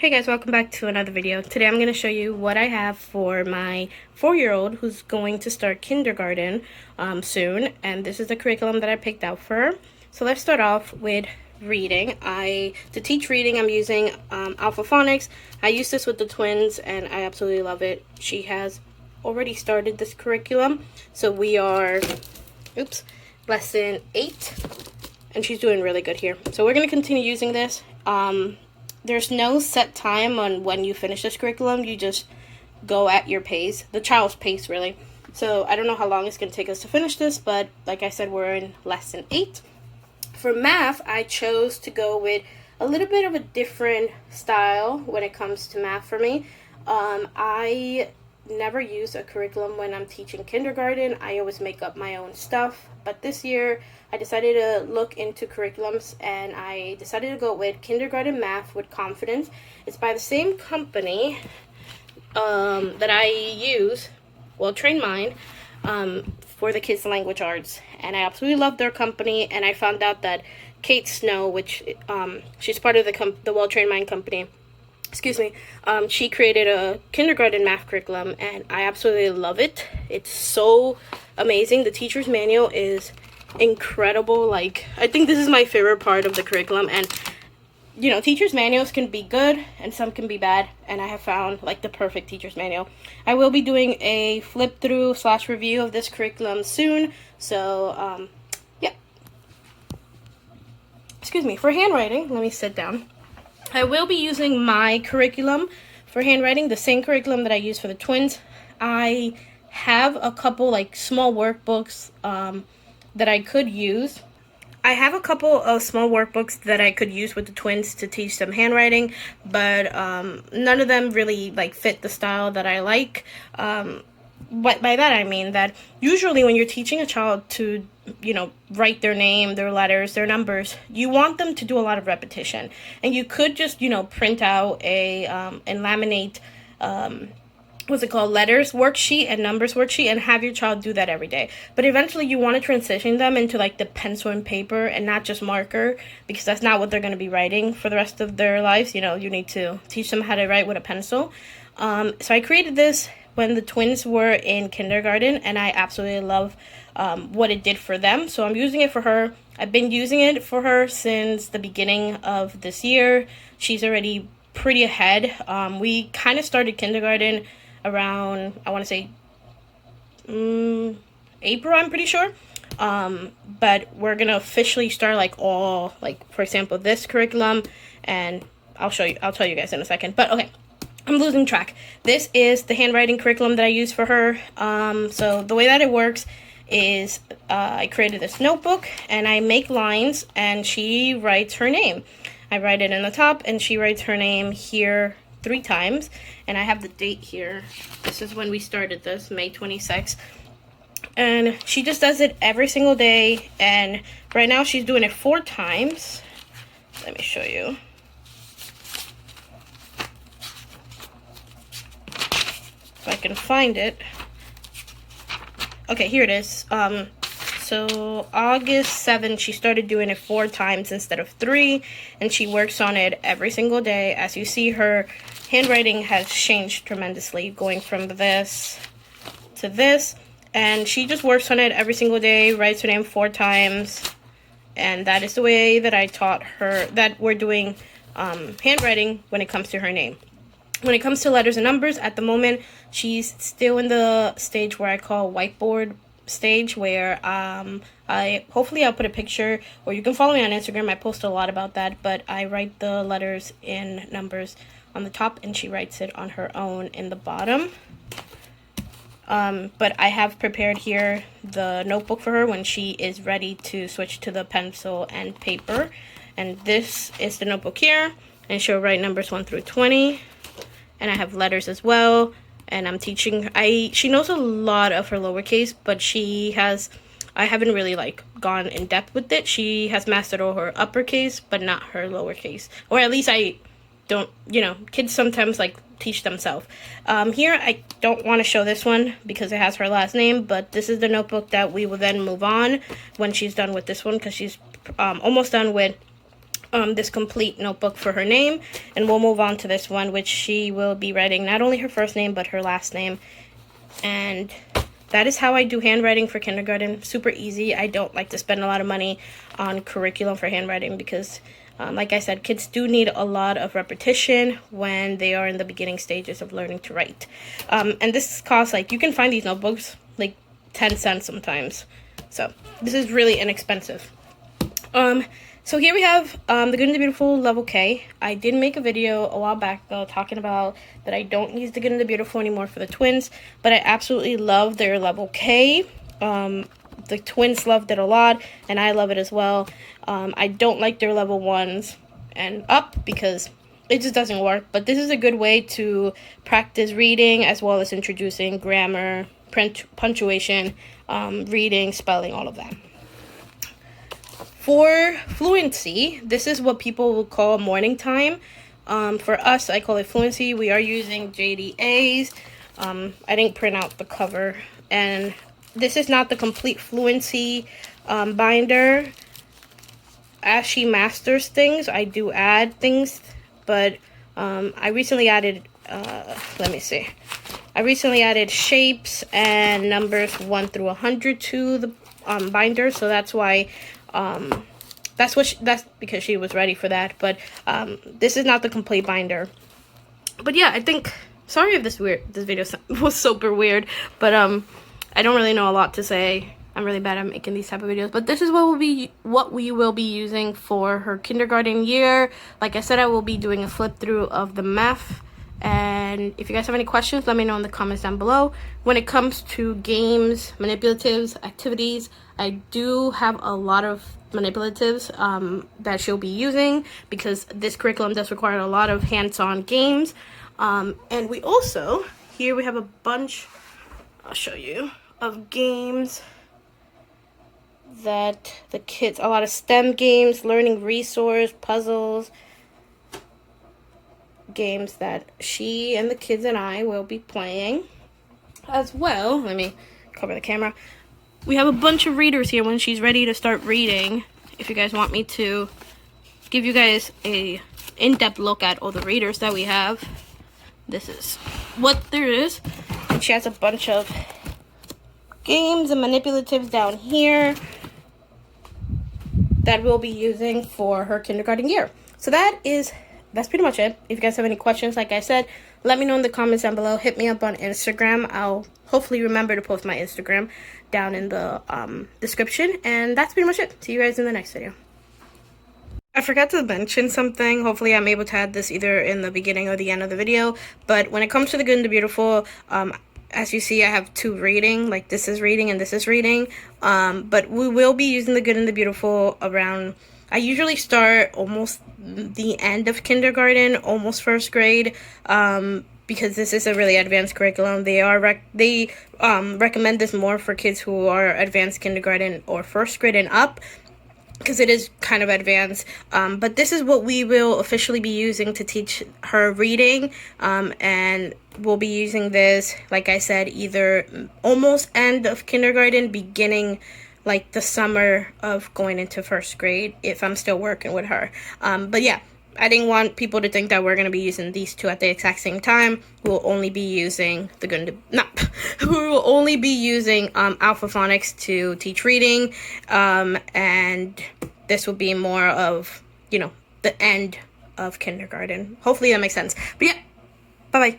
Hey guys, welcome back to another video. Today I'm going to show you what I have for my 4-year-old who's going to start kindergarten soon, and this is the curriculum that I picked out for her. So let's start off with reading. To teach reading, I'm using Alpha Phonics. I use this with the twins and I absolutely love it. She has already started this curriculum, so we are lesson 8 and she's doing really good here. So we're going to continue using this. There's no set time on when you finish this curriculum. You just go at your pace, the child's pace, really. So I don't know how long it's going to take us to finish this, but like I said, we're in lesson 8. For math, I chose to go with a little bit of a different style when it comes to math for me. I never use a curriculum when I'm teaching kindergarten. I always make up my own stuff. But this year, I decided to look into curriculums, and I decided to go with Kindergarten Math with Confidence. It's by the same company that I use, Train Mind, for the kids' language arts. And I absolutely love their company, and I found out that Kate Snow, which she's part of the Well Trained Mind company, she created a kindergarten math curriculum, and I absolutely love it. It's so amazing. The teacher's manual is incredible. Like, I think this is my favorite part of the curriculum, and you know, teacher's manuals can be good and some can be bad, and I have found like the perfect teacher's manual. I will be doing a flip through / review of this curriculum soon, so yeah. For handwriting, let me sit down. I will be using my curriculum for handwriting, the same curriculum that I use for the twins. I have a couple like small workbooks that I could use. I have a couple of small workbooks that I could use with the twins to teach them handwriting, but none of them really like fit the style that I like. By that I mean that usually when you're teaching a child to, write their name, their letters, their numbers, you want them to do a lot of repetition. And you could just, print out and laminate, letters worksheet and numbers worksheet and have your child do that every day. But eventually you want to transition them into like the pencil and paper and not just marker, because that's not what they're going to be writing for the rest of their lives. You need to teach them how to write with a pencil. So I created this when the twins were in kindergarten, and I absolutely love what it did for them. So I'm using it for her. I've been using it for her since the beginning of this year. She's already pretty ahead. We kind of started kindergarten around, I want to say, April, I'm pretty sure. But we're going to officially start for example, this curriculum, and I'll tell you guys in a second. But okay. I'm losing track. This is the handwriting curriculum that I use for her. So the way that it works is I created this notebook and I make lines and she writes her name. I write it in the top and she writes her name here 3 times. And I have the date here. This is when we started this, May 26th. And she just does it every single day. And right now she's doing it 4 times. Let me show you. If I can find it. Okay, here it is. So August 7th, she started doing it 4 times instead of 3, and she works on it every single day. As you see, her handwriting has changed tremendously, going from this to this, and she just works on it every single day, writes her name 4 times, and that is the way that I taught her that we're doing handwriting when it comes to her name. When it comes to letters and numbers, at the moment, she's still in the stage where I call whiteboard stage, where hopefully I'll put a picture, or you can follow me on Instagram. I post a lot about that, but I write the letters and numbers on the top, and she writes it on her own in the bottom. But I have prepared here the notebook for her when she is ready to switch to the pencil and paper. And this is the notebook here, and she'll write numbers 1 through 20. And I have letters as well, and I'm teaching her. She knows a lot of her lowercase, but I haven't really gone in depth with it. She has mastered all her uppercase, but not her lowercase. Or at least I don't, kids sometimes teach themselves. Here, I don't want to show this one because it has her last name, but this is the notebook that we will then move on when she's done with this one, because she's almost done with this complete notebook for her name, and we'll move on to this one, which she will be writing not only her first name but her last name. And that is how I do handwriting for kindergarten. Super easy. I don't like to spend a lot of money on curriculum for handwriting because like I said, kids do need a lot of repetition when they are in the beginning stages of learning to write. And this costs, like, you can find these notebooks like 10 cents sometimes. So this is really inexpensive. So here we have the Good and the Beautiful Level K. I did make a video a while back though talking about that I don't use the Good and the Beautiful anymore for the twins, but I absolutely love their Level K. The twins loved it a lot, and I love it as well. I don't like their level 1s and up because it just doesn't work, but this is a good way to practice reading as well as introducing grammar, punctuation, reading, spelling, all of that. For fluency, this is what people will call morning time. For us, I call it fluency. We are using JDAs. I didn't print out the cover, and this is not the complete fluency binder. As she masters things, I do add things, but I recently added, let me see. I recently added shapes and numbers 1 through 100 to the binder, so that's why, that's because she was ready for that. But this is not the complete binder. But yeah, I think, sorry if this video was super weird, but I don't really know a lot to say. I'm really bad at making these type of videos, but this is what we will be using for her kindergarten year. Like I said, I will be doing a flip through of the math. And if you guys have any questions, let me know in the comments down below. When it comes to games, manipulatives, activities, I do have a lot of manipulatives that she'll be using because this curriculum does require a lot of hands-on games. And we also, here we have a bunch, I'll show you, of games that the kids, a lot of STEM games, learning resource, puzzles, games that she and the kids and I will be playing as well. Let me cover the camera. We have a bunch of readers here when she's ready to start reading. If you guys want me to give you guys a in-depth look at all the readers that we have, this is what there is. And she has a bunch of games and manipulatives down here that we'll be using for her kindergarten year. So that's pretty much it. If you guys have any questions, like I said, let me know in the comments down below. Hit me up on Instagram. I'll hopefully remember to post my Instagram down in the description. And that's pretty much it. See you guys in the next video. I forgot to mention something. Hopefully I'm able to add this either in the beginning or the end of the video. But when it comes to the Good and the Beautiful, as you see, I have 2 reading. Like, this is reading and this is reading. But we will be using the Good and the Beautiful around, I usually start almost the end of kindergarten, almost 1st grade, because this is a really advanced curriculum. They recommend this more for kids who are advanced kindergarten or 1st grade and up, because it is kind of advanced. But this is what we will officially be using to teach her reading, and we'll be using this, like I said, either almost end of kindergarten, beginning like the summer of going into 1st grade if I'm still working with her. But yeah, I didn't want people to think that we're going to be using these 2 at the exact same time. We'll only be using we will only be using Alpha Phonics to teach reading, and this will be more of, you know, the end of kindergarten. Hopefully that makes sense. But yeah, bye-bye.